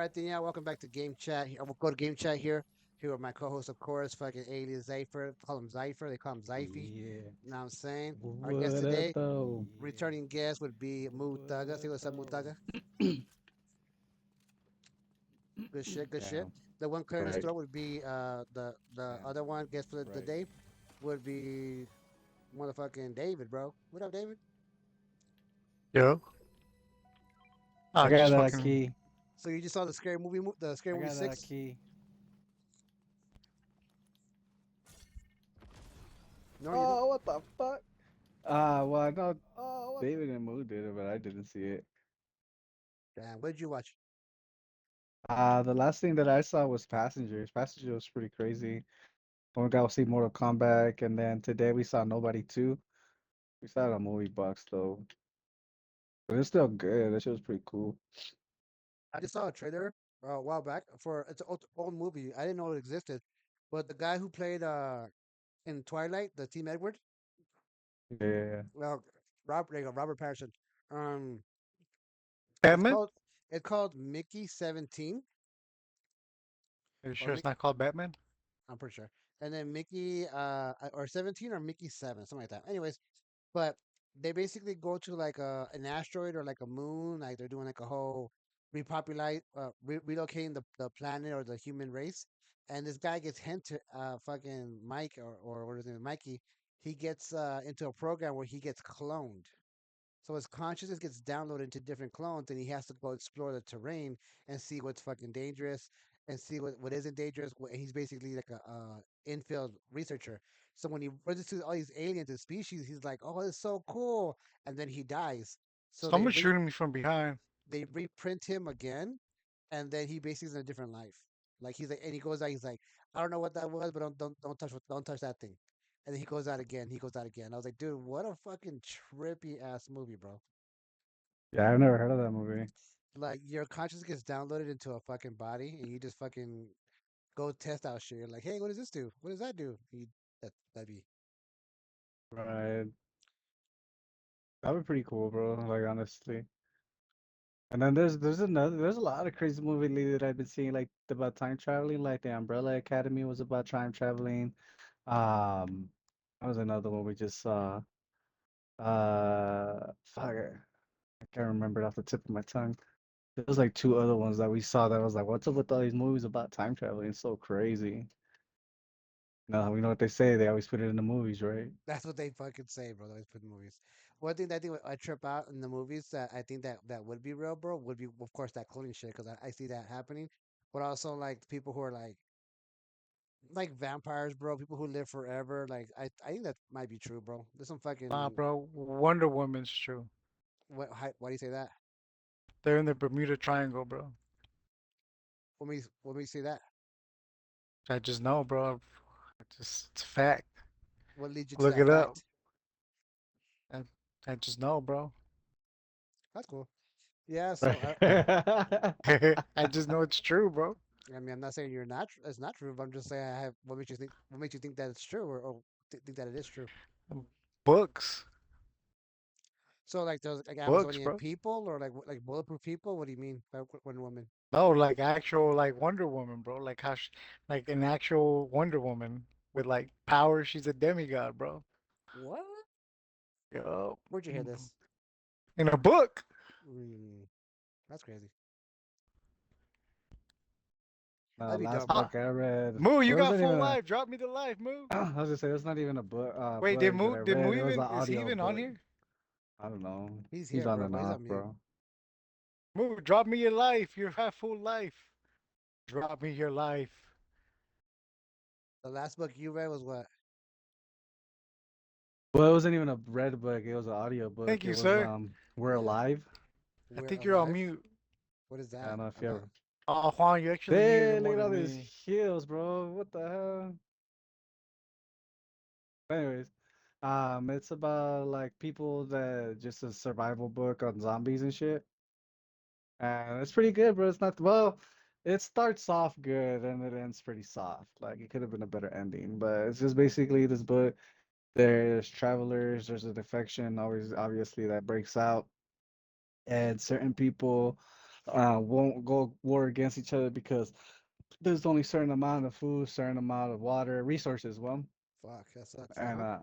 right, then yeah, welcome back to Game Chat. We'll go to Game Chat here. Here with my co-host, of course, fucking alias Zypher. Call him Zypher. They call him Zyphy. Yeah. You know what I'm saying? Our guest What up, today, though? returning guest would be Mutaga. Say what's up, Mutaga. Good shit, good shit. Yeah, The one clearing his right. throat would be the Yeah, other one guest for the right. day would be motherfucking David, bro. What up, David? Yo. I I got just that fucking key. So you just saw the scary movie, the scary I movie got that six? key. No, you don't. Oh, what the fuck? Well, I know David and Moo did it, but I didn't see it. Damn, what did you watch? The last thing that I saw was Passengers. Passengers was pretty crazy. When we got to see Mortal Kombat, and then today we saw Nobody 2. We saw it on Movie Box, though. But it's still good. That shit was pretty cool. I just saw a trailer a while back for it's an old movie. I didn't know it existed, but the guy who played in Twilight, the Team Edward, Yeah. well, Robert Patterson. Um, it's Batman? called Mickey 17 Are you or sure it's Mickey. not called Batman? I'm pretty sure. And then Mickey or 17 or Mickey 7, something like that. Anyways, but they basically go to like an asteroid or like a moon, like they're doing like a whole relocating the planet or the human race. And this guy gets hinted fucking Mike or what is it, Mikey, he gets into a program where he gets cloned. So his consciousness gets downloaded into different clones, and he has to go explore the terrain and see what's fucking dangerous and see what isn't dangerous. He's basically like a infield researcher. So when he runs into all these aliens and species, he's like, "Oh, it's so cool," and then he dies. So Someone's shooting me from behind. they reprint him again, and then he basically is in a different life. Like he's like, and he goes out. He's like, I don't know what that was, but don't touch that thing. And then he goes out again. He goes out again. I was like, dude, what a fucking trippy ass movie, bro. Yeah, I've never heard of that movie. Like your conscience gets downloaded into a fucking body, and you just fucking go test out shit. You're like, hey, what does this do? What does that do? That'd be Right. That'd be pretty cool, bro. Like, honestly. And then there's a lot of crazy movie lately that I've been seeing like about time traveling, like the Umbrella Academy was about time traveling. Um, that was another one we just saw. Fuck it. I can't remember it off the tip of my tongue. There was like two other ones that we saw that was like, what's up with all these movies about time traveling? It's so crazy. No, we know what they say. They always put it in the movies, right? that's what they fucking say, bro. They always put in movies. One thing that I think I trip out in the movies that I think that would be real, bro, would be of course that cloning shit because I see that happening. But also like people who are like vampires, bro. People who live forever. Like I think that might be true, bro. There's some Nah, fucking bro. Wonder Woman's true. why do you say that? They're in the Bermuda Triangle, bro. What me say that? I just know, bro. It's a fact. What leads you to Look that it up. fact? I, I just know, bro. That's cool. Yeah. So Right. I just know it's true, bro. I mean, I'm not saying you're not. It's not true, but I'm just saying I have. What makes you think? What makes you think that it's true, or think that it is true? Books. So like those like Books, Amazonian bro. people, or like bulletproof people. What do you mean by Wonder Woman? No, like actual like Wonder Woman, bro. Like like an actual Wonder Woman with like power. She's a demigod, bro. What? Yo. Where'd you hear this? In a book. Mm, that's crazy. No, That'd be last dope. Ah, book I read. Moo, you Well, it got wasn't even full a. life. Drop me the life, Moo. I was gonna say it's not even a Wait, did book that Moo I did Moo read. It was an even is he audio even on book. here? I don't know. He's He's here, on bro, and but he's off, on mute. bro. Moo, drop me your life. You have full life. Drop me your life. The last book you read was what? Well, it wasn't even a read book. It was an audio book. Thank It you, was sir. We're Alive. I We're think you're on alive. mute. What is I don't that know if you about? ever. Oh, Juan, you actually muted it Hey, look more at all than these me. heels, bro. What the hell? Anyways, it's about like people that just a survival book on zombies and shit. And it's pretty good, bro. It's not well, it starts off good and it ends pretty soft. Like it could have been a better ending, but it's just basically this book. There's travelers, there's a defection, always obviously that breaks out, and certain people won't go war against each other because there's only certain amount of food, certain amount of water, resources. Well, Fuck, that sucks. Uh and huh. uh,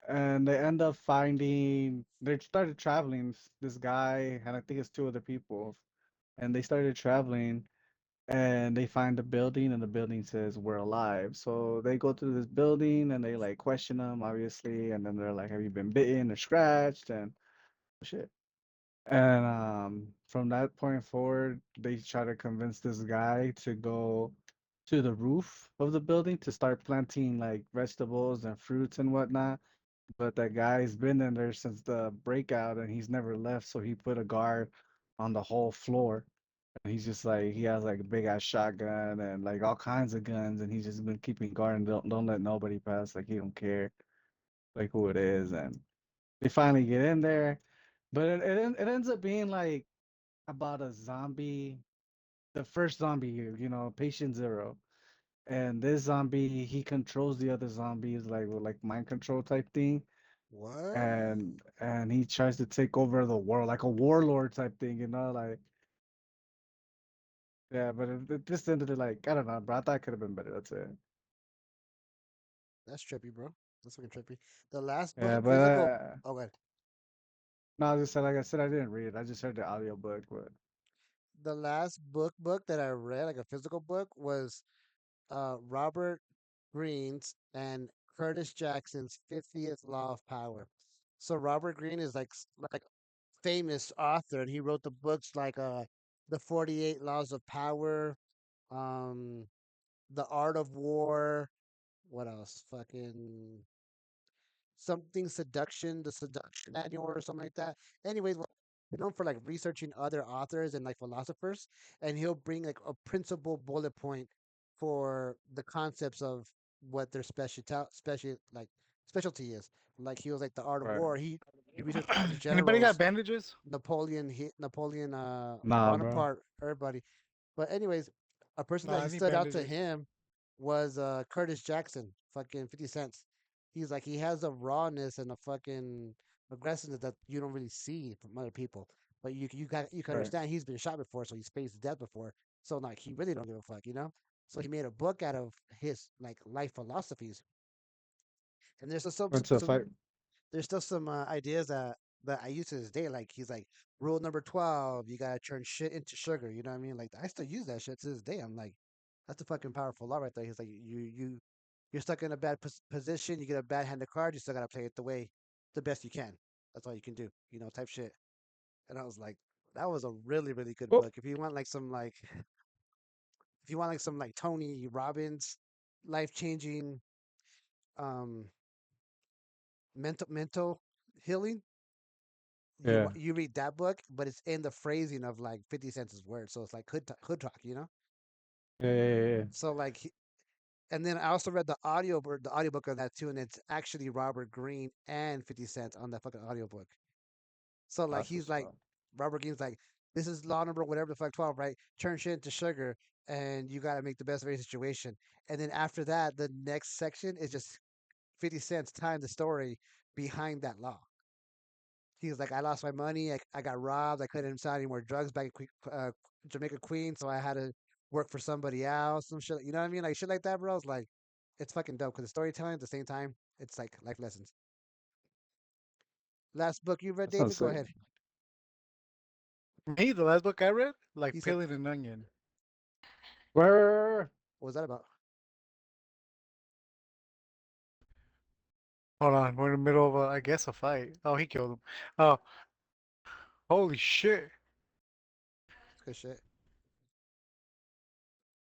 and they end up finding. They started traveling. This guy and I think it's two other people, and they started traveling. And they find the building, and the building says we're alive. So they go to this building, and they like question them, obviously, and then they're like, "Have you been bitten or scratched?" And shit. And from that point forward, they try to convince this guy to go to the roof of the building to start planting like vegetables and fruits and whatnot. But that guy's been in there since the breakout and he's never left, so he put a guard on the whole floor. And he's just like he has like a big ass shotgun and like all kinds of guns, and he's just been keeping guard and don't let nobody pass. Like he don't care like who it is, and they finally get in there, but it ends up being like about a zombie, the first zombie, patient zero. And this zombie, he controls the other zombies like with like mind control type thing. What? And he tries to take over the world like a warlord type thing, like yeah, but it just ended it like I don't know, bro. I thought it could have been better. That's it. That's trippy, bro. That's fucking trippy. The last Yeah, book, but physical. Oh, good. no, I just said like I said I didn't read it. I just heard the audiobook, but The last book that I read, like a physical book, was Robert Greene's and Curtis Jackson's 50th Law of Power. So Robert Greene is like famous author, and he wrote the books like the 48 Laws of Power, um, The Art of War. What else? Fucking something seduction, the seduction manual or something like that. Anyways, known for like researching other authors and like philosophers, and he'll bring like a principal bullet point for the concepts of what their specialty is. Like he was like the art of right. war. He researched all the Anybody got generals, bandages? Napoleon, Nah, bro. Bonaparte, everybody. But anyways, a person No, that I he need stood out to bandages. him was Curtis Jackson, fucking 50 Cents. He's like he has a rawness and a fucking aggressiveness that you don't really see from other people. But you can Right. understand he's been shot before, so he's faced death before. So like he really don't give a fuck, you know? So he made a book out of his like life philosophies. And What's a fight? there's still some ideas that I use to this day. Like he's like rule number 12, you gotta turn shit into sugar. You know what I mean? Like I still use that shit to this day. I'm like, that's a fucking powerful law right there. He's like, you're stuck in a bad position. You get a bad hand of cards. You still gotta play it the best you can. That's all you can do. Type shit. And I was like, that was a really really good Oh, book. If you want like some like Tony Robbins life changing um mental healing, yeah. you read that book, but it's in the phrasing of like 50 Cent's words, so it's like hood talk, you know. Yeah, yeah, yeah, yeah. So like, and then I also read the audiobook of that too, and it's actually Robert Greene and 50 Cent on that fucking audiobook. So like That's he's what's like up. Robert Greene's like, this is law number whatever the fuck 12, right? Turn shit into sugar, and you got to make the best of every situation. And then after that, the next section is just 50 Cent's telling the story behind that law. He was like, I lost my money. I got robbed. I couldn't sell any more drugs back in Jamaica Queen, so I had to work for somebody else. Some shit, you know what I mean? Like shit like that, bro. It's like, it's fucking dope because the storytelling at the same time, it's like life lessons. Last book you read, That sounds David? Go sick. ahead. Me, the last book I read, like He said, peeling an onion. Where? what was that about? Hold on, we're in the middle of I guess a fight. Oh, he killed him. Oh, holy shit! It's good shit.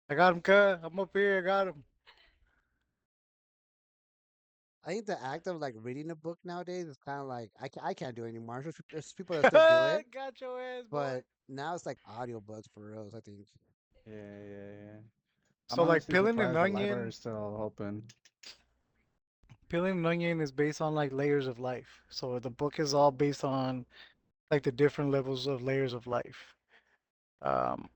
I got him cut. I'm up here. I got him. I think the act of like reading a book nowadays is kind of like I can't do it anymore. There's people that still do it, Got your ass, boy. but now it's like audiobooks for reals. I think. Yeah, yeah, yeah. I'm So like honestly peeling an surprised the library onion, is still open. peeling an onion is based on like layers of life. So the book is all based on like the different levels of layers of life. Um,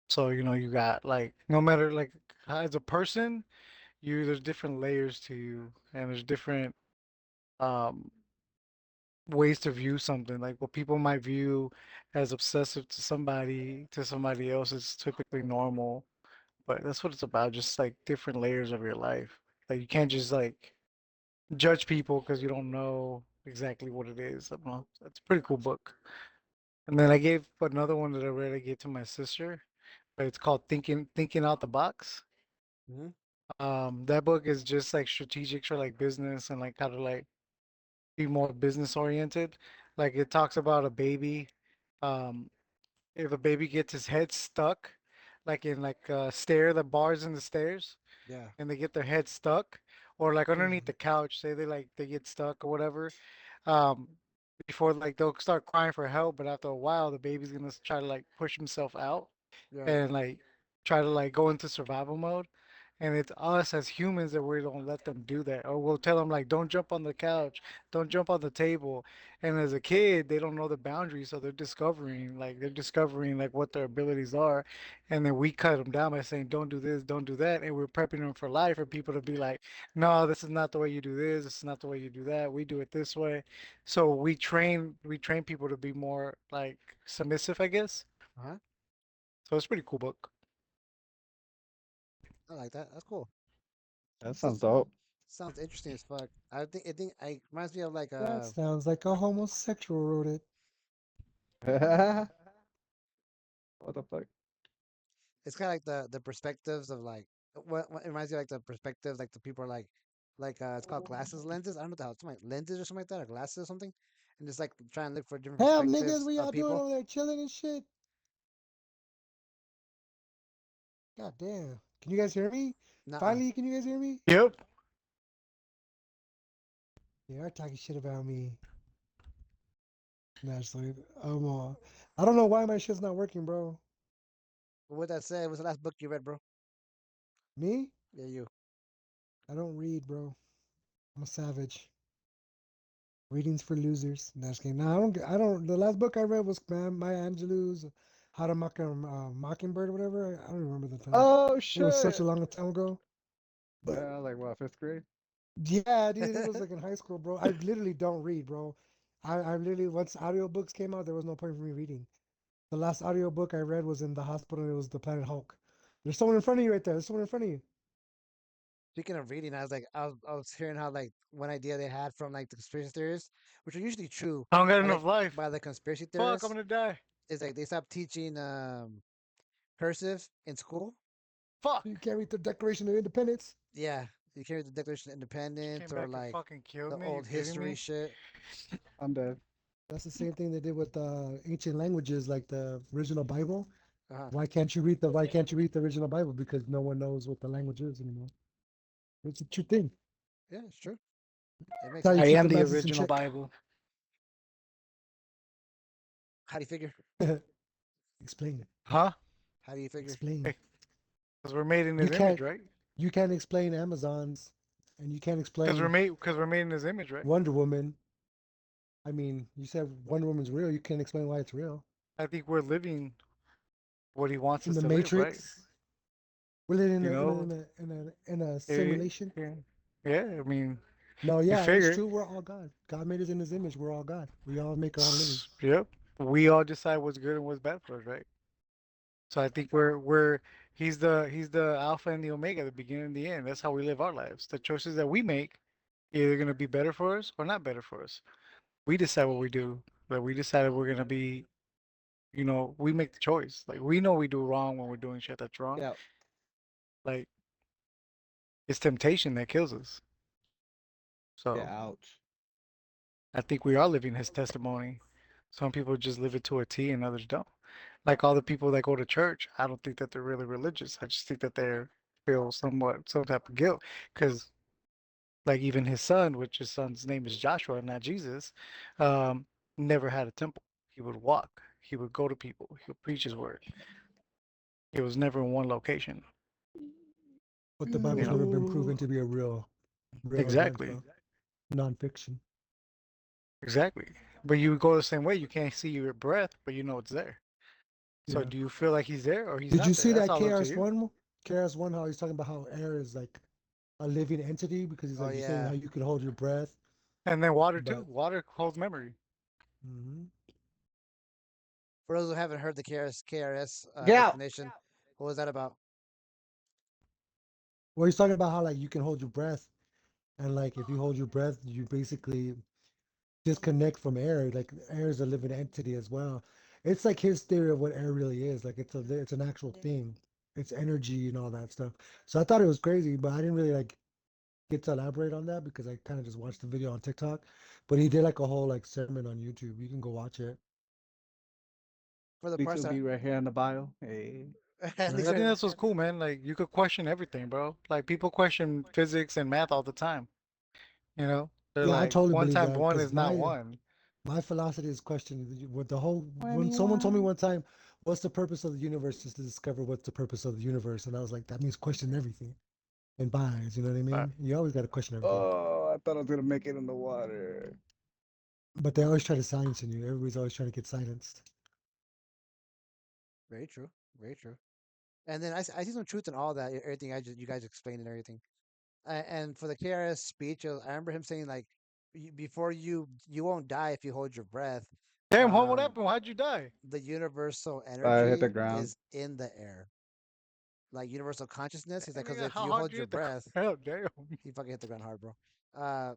so you got like no matter like as a person, there's different layers to you, and there's different um ways to view something. Like what people might view as obsessive to somebody else is typically normal. But that's what it's about, just like different layers of your life. Like you can't just like judge people because you don't know exactly what it is. I don't know. It's a pretty cool book. And then I gave another one that I read. I gave to my sister, but it's called Thinking Out the Box. Hmm. That book is just like strategic for like business and like how to like be more business oriented. Like it talks about a baby. Um, if a baby gets his head stuck, like in like a stair, the bars in the stairs, Yeah. and they get their head stuck, or like underneath the couch, say they get stuck or whatever. Um, before like they'll start crying for help, but after a while, the baby's gonna try to like push himself out Yeah. and like try to like go into survival mode. And it's us as humans that we don't let them do that. Or we'll tell them like, don't jump on the couch, don't jump on the table. And as a kid, they don't know the boundaries, so they're discovering like what their abilities are. And then we cut them down by saying, don't do this, don't do that. And we're prepping them for life for people to be like, no, this is not the way you do this is not the way you do that. We do it this way. So we train people to be more like submissive, I guess. Uh huh. So it's a pretty cool book. I like that. That's cool. That sounds Sounds dope. sounds interesting as fuck. I think it reminds me of like That sounds like a homosexual wrote it. What the fuck? it's kind of like the perspectives of like what it reminds you of, like the perspectives like the people are like it's called glasses lenses. I don't know what the hell it's like lenses or something like that or glasses or something, and just like trying to look for different Damn, niggas, perspectives what of y'all doing people. over there chilling and shit? God damn. Can you guys hear me? Nuh-uh. Finally, can you guys hear me? Yep. They are talking shit about me. Naturally. I don't know why my shit's not working, bro. But with that said, what's the last book you read, bro? Me? Yeah, you. I don't read, bro. I'm a savage. Readings for losers. No, just kidding. No, I don't. The last book I read was Maya Angelou's How to Mock a Mockingbird or whatever. I don't remember the title. Oh It was such a shit! long time ago. But Yeah, like what, fifth grade? yeah, dude, it was like in high school, bro. I literally don't read, bro. I literally, once audiobooks came out, there was no point for me reading. The last audiobook I read was in the hospital. And it was The Planet Hulk. There's someone in front of you right there. There's someone in front of you. Speaking of reading, I was hearing how like one idea they had from like the conspiracy theorists, which are usually true, I don't got by enough life. the conspiracy Fuck, I'm theorists, gonna die. is like they stopped teaching cursive in school. You Fuck. can't read the Declaration of Independence. Yeah, you carry the Declaration of She Independence came or back and like fucking killed the me. You old kidding history me? shit. I'm dead. That's the same thing they did with ancient languages, like the original Bible. Uh-huh. Why can't you read the original Bible? Because no one knows what the language is anymore. It's a true thing. Yeah, it's true. It makes That's how you I sense. keep am the the masses in original check. Bible. How do you figure? Explain. Huh? How do you figure? Explain. Because we're made in You his image, can't right? you can't explain Amazons and you can't explain Because we're made in his image, right? Wonder Woman. I mean, you said Wonder Woman's real. You can't explain why it's real. I think we're living what he wants In us the to live, right? Matrix, we're living You know, in a it, simulation. yeah, yeah. I mean, No, you yeah, it's figure, true. We're all God. God made us in His image. We're all God. We all make our own living. yep. We all decide what's good and what's bad for us, right? So I think he's the alpha and the omega, the beginning and the end. That's how we live our lives. The choices that we make either gonna be better for us or not better for us. We decide what we do. But we decided we're gonna be, we make the choice. Like we know we do wrong when we're doing shit that's wrong. Get out. Like it's temptation that kills us. Get So out. I think we are living his testimony. Some people just live it to a T and others don't. Like all the people that go to church, I don't think that they're really religious. I just think that they feel somewhat some type of guilt because like even his son, which his son's name is Joshua, not Jesus, um, never had a temple. He would walk. He would go to people. He would preach his word. It was never in one location. But the You Bible's know never been Ooh. proven to be a real event, exactly, though. Nonfiction. exactly. But you go the same way. You can't see your breath, but you know it's there. So Yeah. do you feel like he's there or he's Did you not there? see That's that all up to you. KRS-One? KRS-One, how he's talking about how air is like a living entity because he's Oh like, you're saying yeah, how you can hold your breath. And then water too. But Water holds memory. hmm For those who haven't heard the KRS Yeah. explanation, what was that about? well, he's talking about how like you can hold your breath, and like if you hold your breath, you basically disconnect from air. Like air is a living entity as well. It's like his theory of what air really is. Like it's an actual thing. It's energy and all that stuff. So I thought it was crazy, but I didn't really like get to elaborate on that because I kind of just watched the video on TikTok. But he did like a whole like sermon on YouTube. You can go watch it. For the Links parts will that be right here in the bio. Hey. links I Right? think are that's what's cool, man. Like you could question everything, bro. Like people question physics and math all the time. You know, they're Yeah, I like totally one believe times that one because is not one. my philosophy is questioning with the whole. When someone told me 21. one time, "What's the purpose of the universe?" Just to discover what's the purpose of the universe, and I was like, that means question everything and bias. You know what I But mean? You always got to question everything. Oh, I thought I was gonna make it in the water. But they always try to silence you. Everybody's always trying to get silenced. very true, very true. And then I see some truth in all that, everything you guys explained and everything. And for the KRS speech, I remember him saying like, before you won't die if you hold your breath. damn, home, what Um, happened? Why'd you die? the universal I hit the energy ground. is in the air, like universal consciousness. He's like, Damn, because nigga, if how you hard hold you your hit the breath, ground? Damn. he fucking hit the ground hard, bro. Uh,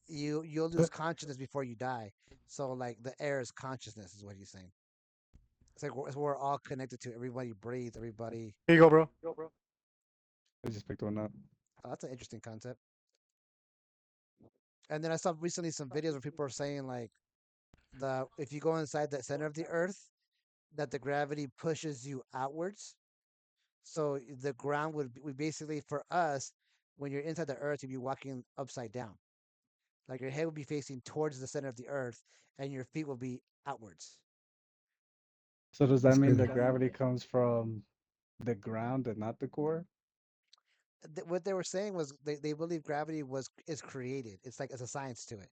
you'll lose But consciousness before you die. So like the air is consciousness, is what he's saying. It's like we're all connected to everybody breathes, everybody. Here you go, bro. I just picked one up. Oh, that's an interesting concept. And then I saw recently some videos where people are saying like the if you go inside the center of the earth, that the gravity pushes you outwards. So the ground we basically for us, when you're inside the earth, you'd be walking upside down. Like your head would be facing towards the center of the earth, and your feet will be outwards. So does that that's mean the crazy. gravity comes from the ground and not the core? What they were saying was they believe gravity was is created. It's like it's a science to it.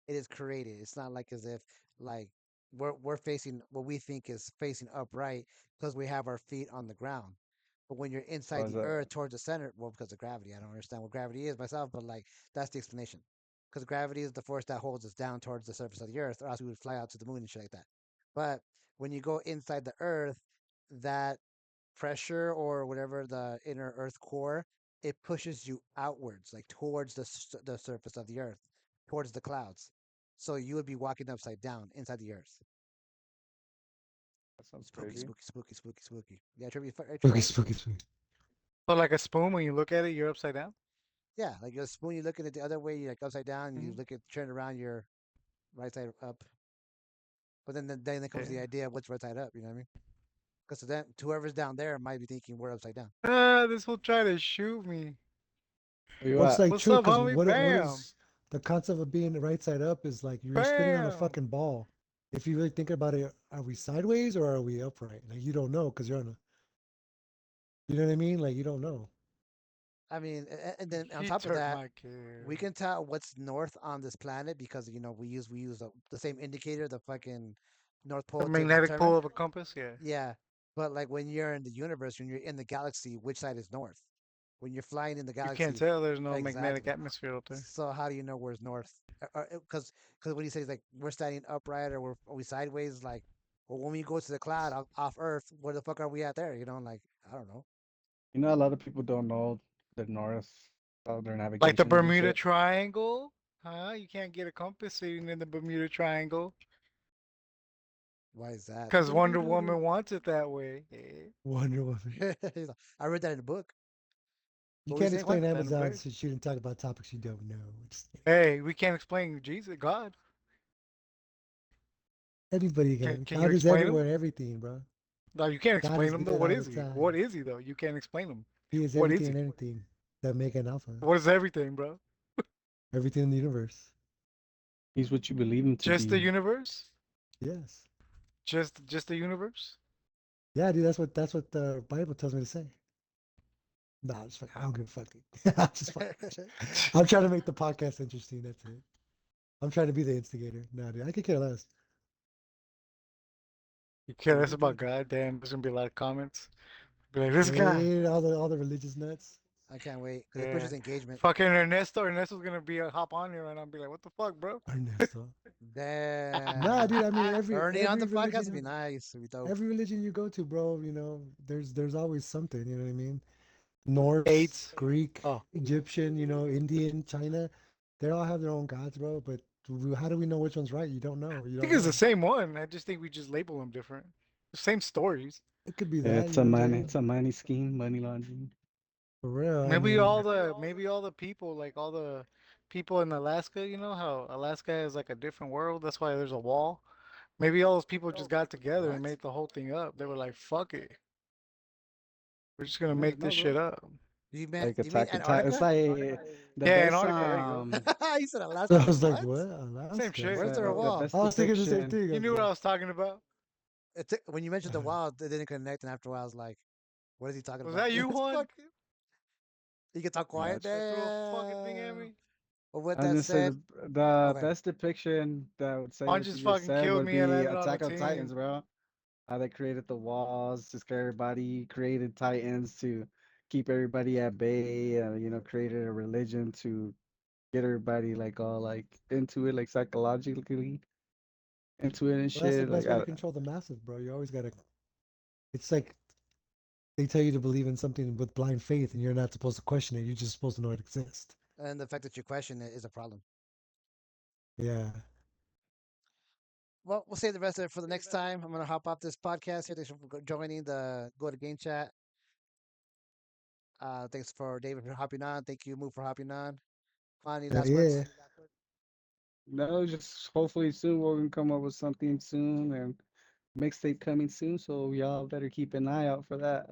It is created. It's not like as if like we're facing what we think is facing upright because we have our feet on the ground. But when you're Or inside is the that earth towards the center, well, because of gravity, I don't understand what gravity is myself, but like that's the explanation. Because gravity is the force that holds us down towards the surface of the earth, or else we would fly out to the moon and shit like that. But when you go inside the earth, that pressure or whatever the inner earth core, it pushes you outwards, like towards the surface of the earth, towards the clouds. So you would be walking upside down inside the earth. that sounds Spooky, crazy? spooky, spooky, spooky, spooky. Yeah, Trevor, Trevor, Spooky, right? spooky, spooky. So like a spoon, when you look at it, you're upside down. Yeah, like a spoon, you look at it the other way, you're like upside down, and you Mhm. look at turn around, you're right side up. But then comes the Yeah. idea of what's right side up. You know what I mean? Because then whoever's down there might be thinking we're upside down. Ah, this will try to shoot me. Where you Well, it's at? like What's true up, because homie? what Bam, is the concept of being right side up is like you're spinning on a bam. fucking ball. If you really think about it, are we sideways or are we upright? Like you don't know because you're on a, you know what I mean? Like you don't know. I mean, and then on He top of took that, my we kid. can tell what's north on this planet because we use the same indicator, the fucking North The Pole to magnetic pull determine. of a compass. Yeah. Yeah, but like when you're in the universe, when you're in the galaxy, which side is north? When you're flying in the You can't galaxy, tell. There's no magnetic exactly. atmosphere out there. So how do you know where's north? Because when he says like we're standing upright or are we sideways, like well when we go to the cloud off Earth, where the fuck are we at there? Like I don't know. You know, a lot of people don't know the north, how their Like the navigation is and Bermuda shit. Triangle. Huh? You can't get a compass sitting in the Bermuda Triangle. Why is that? Because Wonder Woman wants it that way. Eh? Wonder Woman. I read that in the book. You What were you can't saying, explain Juan? Random Amazon place. since she didn't talk about topics you don't know. It's, Hey, we can't explain Jesus, God. everybody Can you God is explain him? everywhere and everything, bro. No, you can't God explain is him though. good What all is the he? What time. is he though? You can't explain him. He is What is everything he? and anything that make an alpha. What is everything, bro? Everything in the universe. He's what you believe him to Just the be. universe? Yes. Just the universe? Yeah, dude. That's what the Bible tells me to say. Nah, just fuck, I don't give a fuck, dude. I'm just fucking. I'm trying to make the podcast interesting. That's it. I'm trying to be the instigator. Nah, dude. I could care less. You care less about God? Damn, there's gonna be a lot of comments. Be like, this guy. All the religious nuts. I can't wait because it Yeah. pushes engagement. Fucking Ernesto's gonna be a hop on here right now and be like, "What the fuck, bro?" Ernesto. Nah, Damn. dude. I mean, Ernie on the podcast would be nice. It'd be dope. every religion you go to, bro, there's always something. You know what I mean? Norse, AIDS. Greek, Oh, Egyptian, Indian, China. They all have their own gods, bro. But how do we know which one's right? You don't know. You I don't think it's the know. same one. I just think we just label them different. Same stories. It could be that. It's You know a what I'm money, saying? it's a money scheme, money laundering. For real. I Maybe mean, all the people, like all the people in Alaska, you know how Alaska is like a different world. That's why there's a wall. Maybe all those people just got together and What? made the whole thing up. They were like, "Fuck it, we're just gonna I don't make even this know, shit bro. up." Like You mean Attack on Titan. It's Antarctica? like the Yeah, best Antarctica. There you go. You said I Alaska. Like was like, what? what? Same Alaska? shit. Where's there a the wall? best I was thinking the same depiction. thing. I You was knew what I like, was talking about. When you mentioned the wild, it didn't connect, and after a while, I was like, "What is he talking Was about?" that you, It's Juan? fucking. He gets all quiet. Gotcha. That threw a fucking thing at Damn. me. But with I was that gonna say said, the okay. best depiction that would say Juan what you just just fucking said killed would me and be landed on the Attack on team. Titans, bro. How they created the walls to scare everybody, created Titans to keep everybody at bay, created a religion to get everybody like all like into it, like psychologically into it and well, that's the shit. Like best way to control the masses, bro. You always gotta. It's like they tell you to believe in something with blind faith, and you're not supposed to question it. You're just supposed to know it exists. And the fact that you question it is a problem. Yeah. Well, we'll save the rest of it for the next time. I'm gonna hop off this podcast here. Thanks for joining the Go to Game Chat. Thanks for David for hopping on. Thank you, Moo, for hopping on. Juan, any last Yeah. words? no, just hopefully soon we're gonna come up with something soon and mixtape coming soon. So y'all better keep an eye out for that.